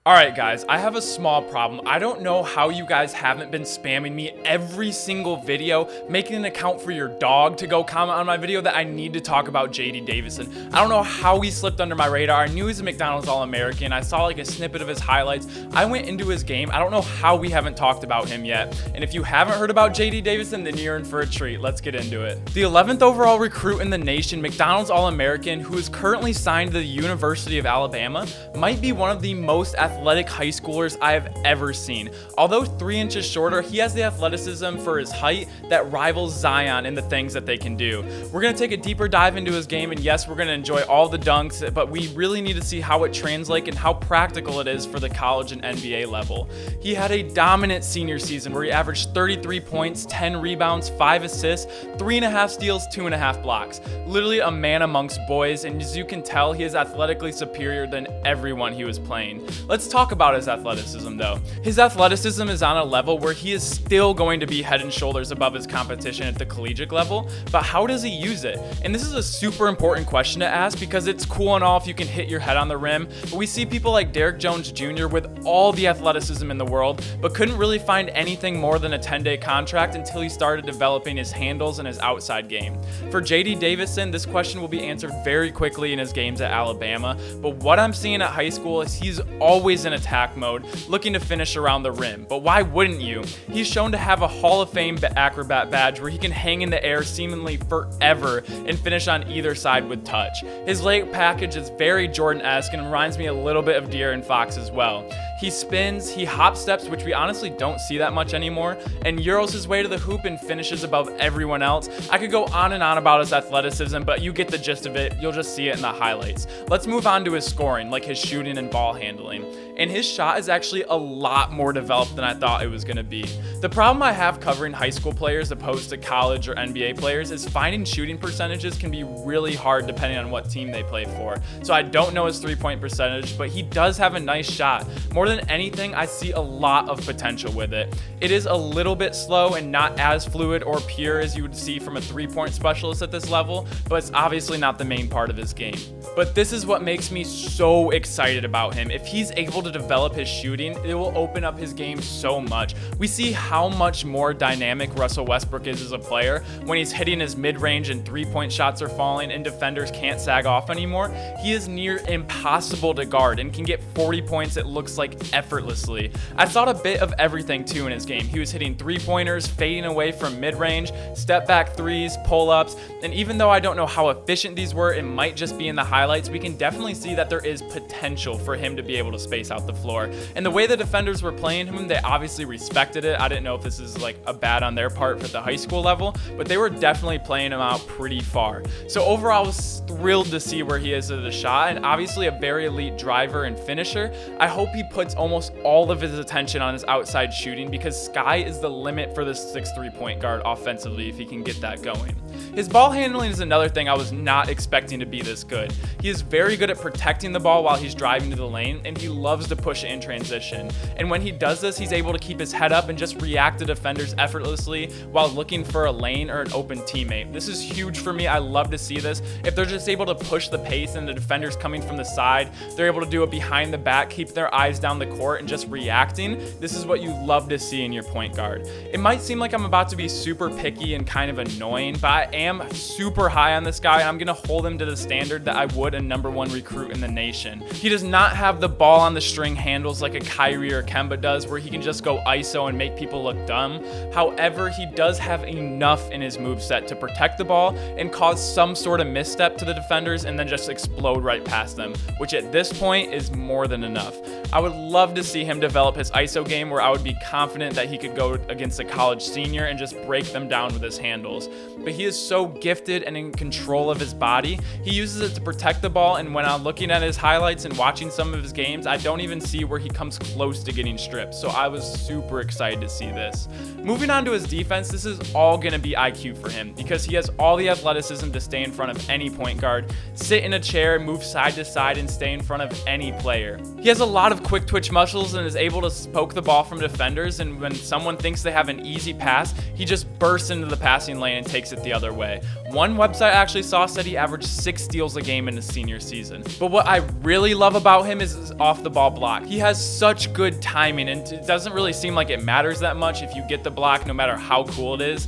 Alright guys, I have a small problem. I don't know how you guys haven't been spamming me every single video, making an account for your dog to go comment on my video that I need to talk about JD Davison. I don't know how he slipped under my radar. I knew he was a McDonald's All-American. I saw like a snippet of his highlights. I went into his game. I don't know how we haven't talked about him yet. And if you haven't heard about JD Davison, then you're in for a treat. Let's get into it. The 11th overall recruit in the nation, McDonald's All-American, who is currently signed to the University of Alabama, might be one of the most athletic high schoolers I have ever seen. Although 3 inches shorter, he has the athleticism for his height that rivals Zion in the things that they can do. We're going to take a deeper dive into his game, and yes, we're going to enjoy all the dunks, but we really need to see how it translates and how practical it is for the college and NBA level. He had a dominant senior season where he averaged 33 points, 10 rebounds, 5 assists, 3.5 steals, 2.5 blocks. Literally a man amongst boys, and as you can tell, he is athletically superior than everyone he was playing. Let's talk about his athleticism though. His athleticism is on a level where he is still going to be head and shoulders above his competition at the collegiate level, but how does he use it? And this is a super important question to ask because it's cool and all if you can hit your head on the rim, but we see people like Derrick Jones Jr. with all the athleticism in the world, but couldn't really find anything more than a 10-day contract until he started developing his handles and his outside game. For JD Davison, this question will be answered very quickly in his games at Alabama, but what I'm seeing at high school is he's always in attack mode, looking to finish around the rim. But why wouldn't you? He's shown to have a Hall of Fame acrobat badge where he can hang in the air seemingly forever and finish on either side with touch. His leg package is very Jordan-esque and reminds me a little bit of De'Aaron Fox as well. He spins, he hop steps, which we honestly don't see that much anymore, and euros his way to the hoop and finishes above everyone else. I could go on and on about his athleticism, but you get the gist of it. You'll just see it in the highlights. Let's move on to his scoring, like his shooting and ball handling. And his shot is actually a lot more developed than I thought it was going to be. The problem I have covering high school players opposed to college or NBA players is finding shooting percentages can be really hard depending on what team they play for. So I don't know his three-point percentage, but he does have a nice shot. More than anything, I see a lot of potential with it. It is a little bit slow and not as fluid or pure as you would see from a three-point specialist at this level, but it's obviously not the main part of his game. But this is what makes me so excited about him. If he's able to develop his shooting, it will open up his game so much. We see how much more dynamic Russell Westbrook is as a player when he's hitting his mid-range and three-point shots are falling and defenders can't sag off anymore. He is near impossible to guard and can get 40 points, it looks like, effortlessly. I saw a bit of everything too in his game. He was hitting three-pointers, fading away from mid-range, step-back threes, pull-ups, and even though I don't know how efficient these were, it might just be in the highlights, we can definitely see that there is potential for him to be able to space out the floor. And the way the defenders were playing him, they obviously respected it. I didn't know if this is like a bad on their part at the high school level, but they were definitely playing him out pretty far. So overall, I was thrilled to see where he is at the shot, and obviously a very elite driver and finisher. I hope he puts almost all of his attention on his outside shooting because sky is the limit for this 6'3" point guard offensively if he can get that going. His ball handling is another thing I was not expecting to be this good. He is very good at protecting the ball while he's driving to the lane, and he loves to push it in transition. And when he does this, he's able to keep his head up and just react to defenders effortlessly while looking for a lane or an open teammate. This is huge for me. I love to see this. If they're just able to push the pace and the defenders coming from the side, they're able to do it behind the back, keep their eyes down the court and just reacting. This is what you love to see in your point guard. It might seem like I'm about to be super picky and kind of annoying, but I am super high on this guy, and I'm going to hold him to the standard that I would a #1 recruit in the nation. He does not have the ball on the string handles like a Kyrie or Kemba does, where he can just go ISO and make people look dumb. However, he does have enough in his moveset to protect the ball and cause some sort of misstep to the defenders and then just explode right past them, which at this point is more than enough. I would love to see him develop his ISO game where I would be confident that he could go against a college senior and just break them down with his handles. But he is so gifted and in control of his body. He uses it to protect the ball, and when I'm looking at his highlights and watching some of his games, I don't even see where he comes close to getting stripped. So I was super excited to see this. Moving on to his defense, this is all going to be IQ for him because he has all the athleticism to stay in front of any point guard, sit in a chair, move side to side, and stay in front of any player. He has a lot of quick twitch muscles and is able to poke the ball from defenders, and when someone thinks they have an easy pass, he just bursts into the passing lane and takes it the other way. One website I actually saw said he averaged 6 steals a game in his senior season. But what I really love about him is his off the ball block. He has such good timing, and it doesn't really seem like it matters that much if you get the block no matter how cool it is.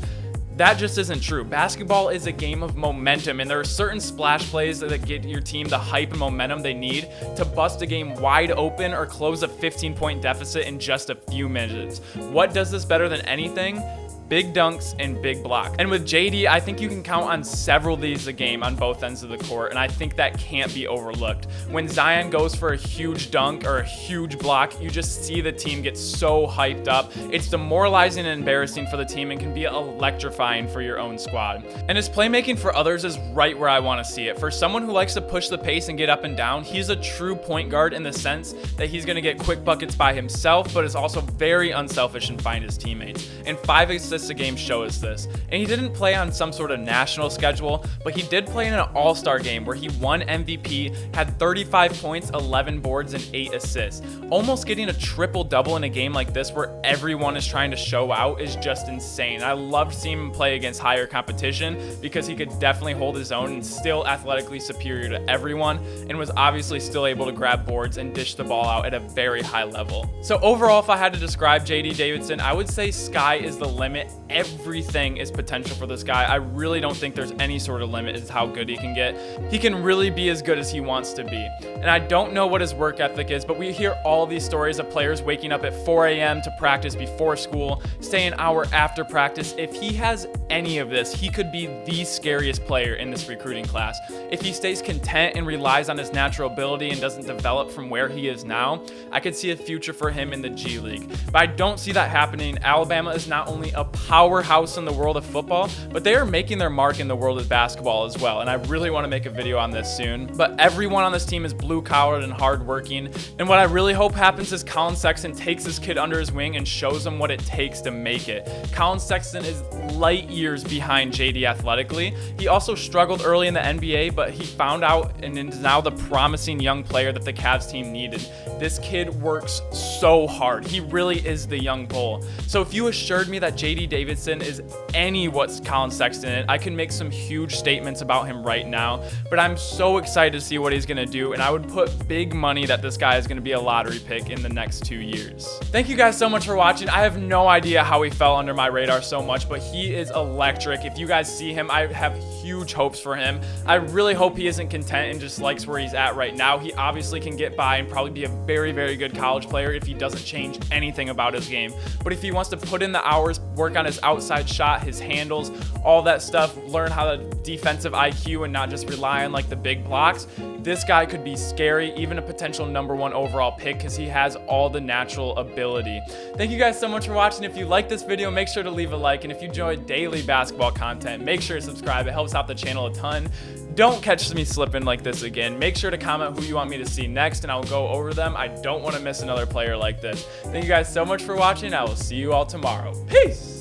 That just isn't true. Basketball is a game of momentum, and there are certain splash plays that get your team the hype and momentum they need to bust a game wide open or close a 15-point deficit in just a few minutes. What does this better than anything? Big dunks and big block. And with JD, I think you can count on several of these a game on both ends of the court, and I think that can't be overlooked. When Zion goes for a huge dunk or a huge block, you just see the team get so hyped up. It's demoralizing and embarrassing for the team and can be electrifying for your own squad. And his playmaking for others is right where I want to see it. For someone who likes to push the pace and get up and down, he's a true point guard in the sense that he's going to get quick buckets by himself, but is also very unselfish and find his teammates. And 5 assists a game show us this. And he didn't play on some sort of national schedule, but he did play in an all-star game where he won MVP, had 35 points, 11 boards, and 8 assists. Almost getting a triple-double in a game like this where everyone is trying to show out is just insane. I loved seeing him play against higher competition because he could definitely hold his own and still athletically superior to everyone, and was obviously still able to grab boards and dish the ball out at a very high level. So overall, if I had to describe JD Davison, I would say sky is the limit. Everything is potential for this guy. I really don't think there's any sort of limit as to how good he can get. He can really be as good as he wants to be. And I don't know what his work ethic is, but we hear all these stories of players waking up at 4 a.m. to practice before school, stay an hour after practice. If he has any of this, he could be the scariest player in this recruiting class. If he stays content and relies on his natural ability and doesn't develop from where he is now, I could see a future for him in the G League. But I don't see that happening. Alabama is not only a powerhouse in the world of football, but they are making their mark in the world of basketball as well. And I really want to make a video on this soon. But everyone on this team is blue-collared and hardworking. And what I really hope happens is Collin Sexton takes this kid under his wing and shows him what it takes to make it. Collin Sexton is light years behind JD athletically. He also struggled early in the NBA, but he found out and is now the promising young player that the Cavs team needed. This kid works so hard. He really is the young bull. So if you assured me that JD Davison is any what's Collin Sexton is, I can make some huge statements about him right now, but I'm so excited to see what he's going to do, and I would put big money that this guy is going to be a lottery pick in the next 2 years. Thank you guys so much for watching. I have no idea how he fell under my radar so much, but he is electric. If you guys see him, I have huge hopes for him. I really hope he isn't content and just likes where he's at right now. He obviously can get by and probably be a very, very good college player if he doesn't change anything about his game. But if he wants to put in the hours, work on his outside shot, his handles, all that stuff, learn how to defensive IQ and not just rely on like the big blocks, this guy could be scary, even a potential #1 overall pick, because he has all the natural ability. Thank you guys so much for watching. If you like this video, make sure to leave a like, and if you enjoy daily basketball content, make sure to subscribe. It helps out the channel a ton. Don't catch me slipping like this again. Make sure to comment who you want me to see next, and I'll go over them. I don't want to miss another player like this. Thank you guys so much for watching. I will see you all tomorrow. Peace!